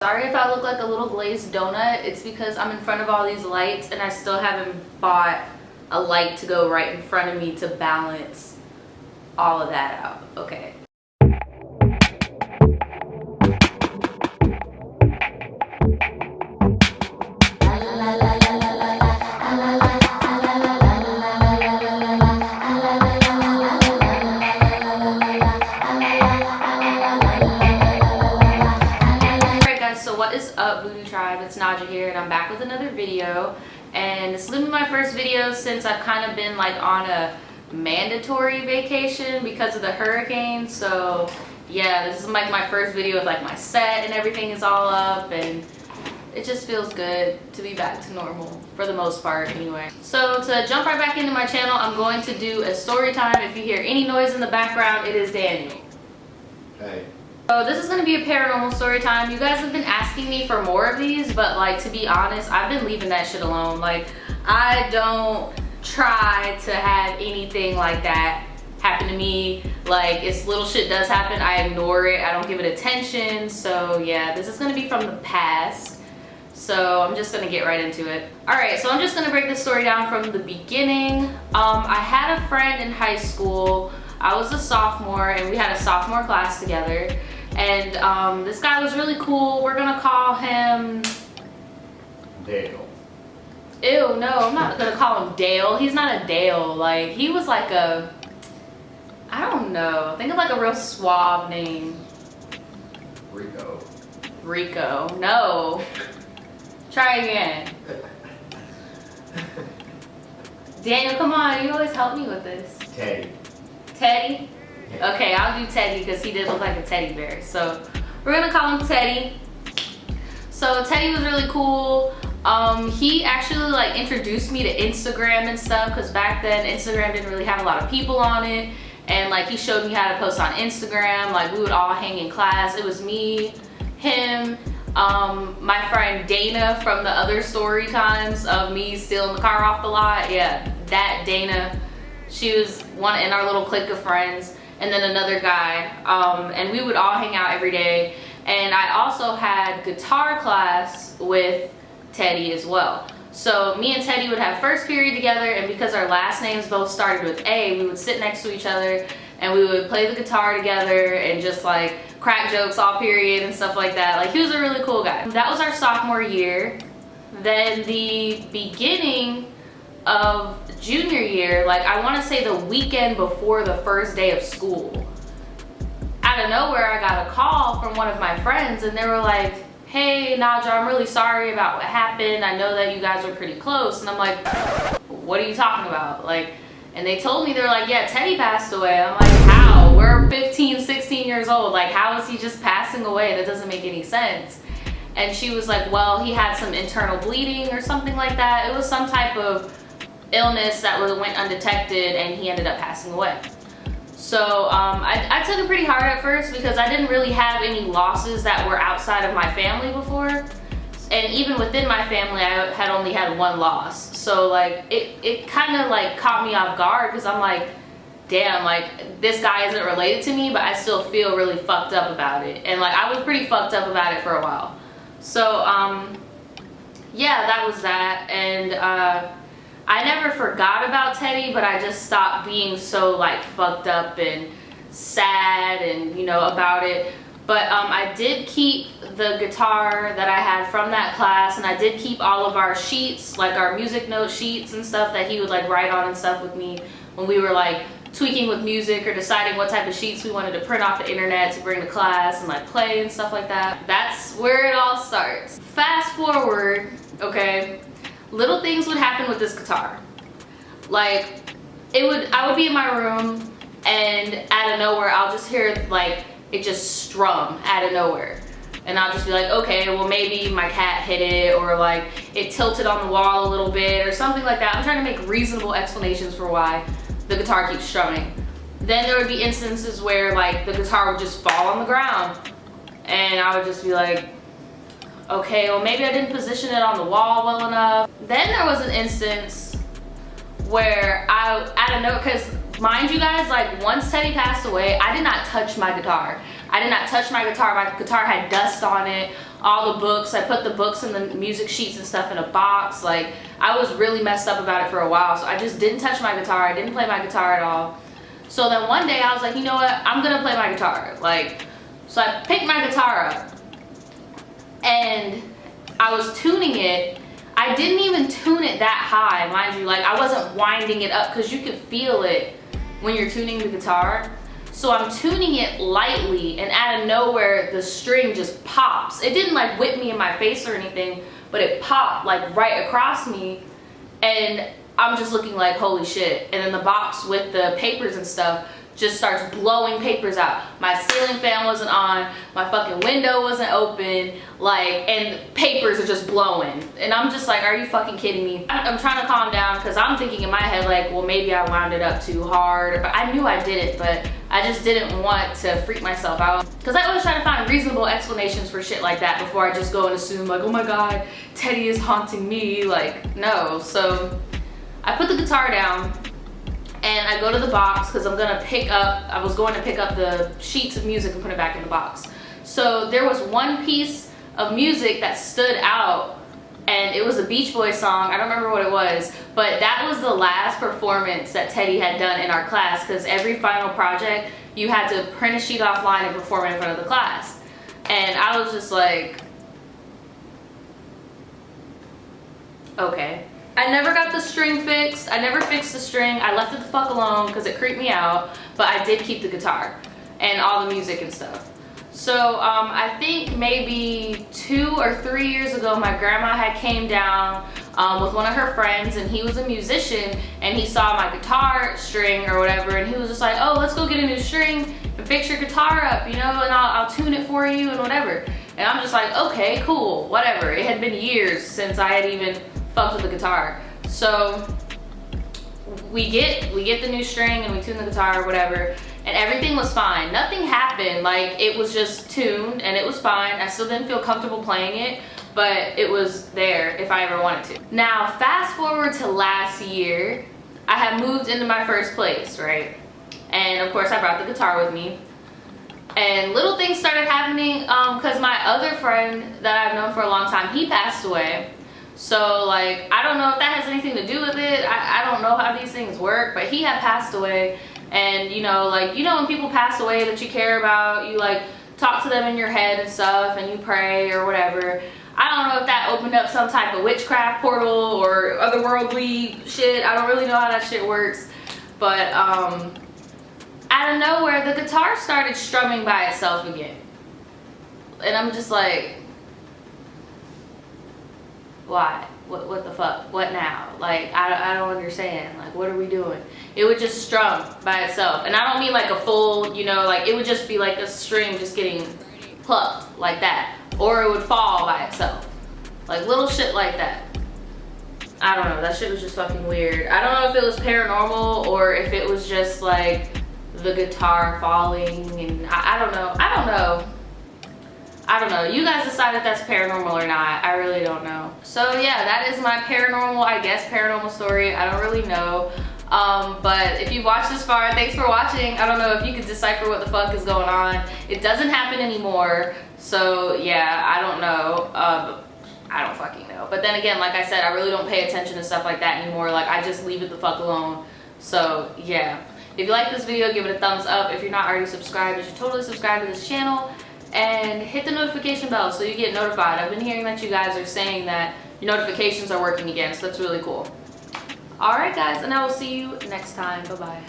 Sorry if I look like a little glazed donut. It's because I'm in front of all these lights and I still haven't bought a light to go right in front of me to balance all of that out. Okay. What is up, Booty Tribe? It's Naja here and I'm back with another video, and this is gonna be my first video since I've kind of been like on a mandatory vacation because of the hurricane. So yeah, this is like my first video with like my set and everything is all up, and it just feels good to be back to normal for the most part anyway. So to jump right back into my channel, I'm going to do a story time. If you hear any noise in the background, it is Daniel. Hey. So this is going to be a paranormal story time. You guys have been asking me for more of these, but like, to be honest, I've been leaving that shit alone. Like, I don't try to have anything like that happen to me. Like, if little shit does happen, I ignore it. I don't give it attention. So yeah, this is going to be from the past. So I'm just going to get right into it. Alright, so I'm just going to break this story down from the beginning. I had a friend in high school. I was a sophomore and we had a sophomore class together. And this guy was really cool. We're gonna call him Dale. Ew, no, I'm not gonna call him Dale. He's not a Dale. Like, he was like a, I don't know, think of like a real suave name. Rico. Rico. No. Try again. Daniel, come on, you always help me with this. Teddy. Teddy? Okay, I'll do Teddy because he did look like a teddy bear. So we're gonna call him Teddy. So Teddy was really cool. He actually like introduced me to Instagram and stuff, because back then Instagram didn't really have a lot of people on it. And like, he showed me how to post on Instagram. Like, we would all hang in class. It was me, him, my friend Dana from the other story times of me stealing the car off the lot. Yeah, that Dana. She was one in our little clique of friends. And then another guy, and we would all hang out every day. And I also had guitar class with Teddy as well. So me and Teddy would have first period together, and because our last names both started with A, we would sit next to each other and we would play the guitar together and just like crack jokes all period and stuff like that. Like, he was a really cool guy. That was our sophomore year. Then the beginning of junior year, like I want to say the weekend before the first day of school, out of nowhere I got a call from one of my friends, and they were like, hey Naja, I'm really sorry about what happened. I know that you guys were pretty close. And I'm like, what are you talking about? Like, and they told me, they're like, yeah, Teddy passed away. I'm like, how? We're 15, 16 years old. Like, how is he just passing away? That doesn't make any sense. And she was like, well, he had some internal bleeding or something like that. It was some type of illness that went undetected, and he ended up passing away. So I took it pretty hard at first because I didn't really have any losses that were outside of my family before, and even within my family I had only had one loss. So like, it kind of like caught me off guard, because I'm like, damn, like this guy isn't related to me, but I still feel really fucked up about it. And like, I was pretty fucked up about it for a while. So yeah, that was that. And I never forgot about Teddy, but I just stopped being so like fucked up and sad and, you know, about it. But I did keep the guitar that I had from that class, and I did keep all of our sheets, like our music note sheets and stuff that he would like write on and stuff with me when we were like tweaking with music or deciding what type of sheets we wanted to print off the internet to bring to class and like play and stuff like that. That's where it all starts. Fast forward, okay, little things would happen with this guitar. Like, I would be in my room, and out of nowhere I'll just hear like it just strum out of nowhere, and I'll just be like, okay, well maybe my cat hit it, or like it tilted on the wall a little bit or something like that. I'm trying to make reasonable explanations for why the guitar keeps strumming. Then there would be instances where like the guitar would just fall on the ground, and I would just be like, okay, well maybe I didn't position it on the wall well enough. Then there was an instance where I don't know, because mind you guys, like once Teddy passed away, I did not touch my guitar. I did not touch my guitar. My guitar had dust on it. all the books. I put the books and the music sheets and stuff in a box. Like, I was really messed up about it for a while. So I just didn't touch my guitar. I didn't play my guitar at all. So then one day I was like, you know what? I'm gonna play my guitar. Like, so I picked my guitar up and I was tuning it. I didn't even tune it that high, mind you. Like, I wasn't winding it up because you can feel it when you're tuning the guitar. So I'm tuning it lightly, and out of nowhere, the string just pops. It didn't like whip me in my face or anything, but it popped like right across me, and I'm just looking like, holy shit. And then the box with the papers and stuff just starts blowing papers out. My ceiling fan wasn't on, my fucking window wasn't open, like, and papers are just blowing. And I'm just like, are you fucking kidding me? I'm trying to calm down because I'm thinking in my head like, well, maybe I wound it up too hard. But I knew I did it, but I just didn't want to freak myself out. Because I always try to find reasonable explanations for shit like that before I just go and assume like, oh my God, Teddy is haunting me. Like, no. So I put the guitar down and I go to the box because I was going to pick up the sheets of music and put it back in the box. So there was one piece of music that stood out, and it was a Beach Boys song. I don't remember what it was, but that was the last performance that Teddy had done in our class, because every final project you had to print a sheet offline and perform it in front of the class. And I was just like, okay. I never got the string fixed. I never fixed the string. I left it the fuck alone because it creeped me out, but I did keep the guitar and all the music and stuff. So I think maybe 2 or 3 years ago, my grandma had came down with one of her friends, and he was a musician, and he saw my guitar string or whatever, and he was just like, oh, let's go get a new string and fix your guitar up, you know, and I'll tune it for you and whatever. And I'm just like, okay, cool, whatever. It had been years since I had even fucked with the guitar. So we get the new string and we tune the guitar or whatever, and everything was fine. Nothing happened. Like, it was just tuned and it was fine. I still didn't feel comfortable playing it, but it was there if I ever wanted to. Now, fast forward to last year, I had moved into my first place, right? And of course I brought the guitar with me. And little things started happening because my other friend that I've known for a long time, he passed away. So, like, I don't know if that has anything to do with it. I don't know how these things work, but he had passed away. And, you know, like, you know when people pass away that you care about, you, like, talk to them in your head and stuff, and you pray or whatever. I don't know if that opened up some type of witchcraft portal or otherworldly shit. I don't really know how that shit works. But, out of nowhere, the guitar started strumming by itself again. And I'm just like, why? What the fuck? What now? Like, I don't understand. Like, what are we doing? It would just strum by itself. And I don't mean like a full, you know, like, it would just be like a string just getting plucked like that. Or it would fall by itself. Like, little shit like that. I don't know. That shit was just fucking weird. I don't know if it was paranormal or if it was just like the guitar falling, and I don't know. I don't know. You guys decide if that's paranormal or not. I really don't know. So yeah, that is my paranormal, I guess, paranormal story. I don't really know. But if you watched this far, thanks for watching. I don't know if you could decipher what the fuck is going on. It doesn't happen anymore. So yeah, I don't know. I don't fucking know. But then again, like I said, I really don't pay attention to stuff like that anymore. Like, I just leave it the fuck alone. So yeah. If you like this video, give it a thumbs up. If you're not already subscribed, you should totally subscribe to this channel. And hit the notification bell so you get notified. I've been hearing that you guys are saying that your notifications are working again, so that's really cool. Alright guys, and I will see you next time. Bye-bye.